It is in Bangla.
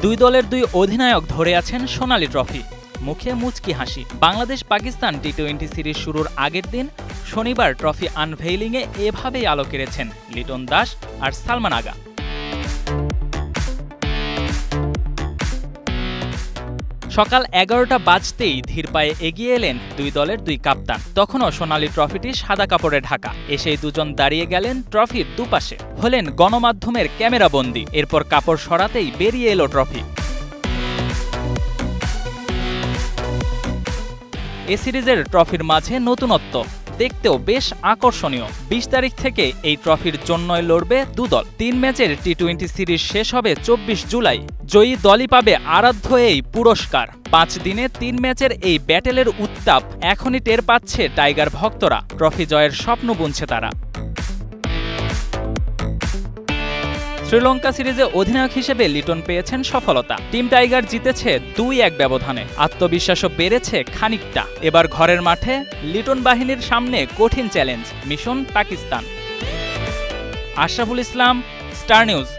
দুই দলের দুই অধিনায়ক ধরে আছেন সোনালী ট্রফি, মুখে মুচকি হাসি। বাংলাদেশ পাকিস্তান টি-20 সিরিজ শুরুর আগের দিন শনিবার ট্রফি আনভেইলিংয়ে এভাবেই আলো কেড়েছেন লিটন দাস আর সালমান আগা। সকাল 11টা বাজতেই ধীর পায়ে এগিয়ে এলেন দুই দলের দুই কাপ্তান। তখনও সোনালী ট্রফিটি সাদা কাপড়ে ঢাকা। এসেই দুজন দাঁড়িয়ে গেলেন ট্রফির দুপাশে, হলেন গণমাধ্যমের ক্যামেরাবন্দি। এরপর কাপড় সরাতেই বেরিয়ে এলো ট্রফি। এ সিরিজের ট্রফির মাঝে নতুনত্ব, দেখতেও বেশ আকর্ষণীয়। 20 তারিখ থেকে এই ট্রফির জন্যই লড়বে দুদল। 3 ম্যাচের টি-20 সিরিজ শেষ হবে 24 জুলাই। জয়ী দলই পাবে আরাধ্য এই পুরস্কার। 5 দিনে 3 ম্যাচের এই ব্যাটেলের উত্তাপ এখনই টের পাচ্ছে টাইগার ভক্তরা। ট্রফি জয়ের স্বপ্ন বুনছে তারা। শ্রীলঙ্কা সিরিজে অধিনায়ক হিসেবে লিটন পেয়েছেন সফলতা। টিম টাইগার জিতেছে 2-1 ব্যবধানে। আত্মবিশ্বাসও বেড়েছে খানিকটা। এবার ঘরের মাঠে লিটন বাহিনীর সামনে কঠিন challenge, mission Pakistan. Ashraful Islam, star news.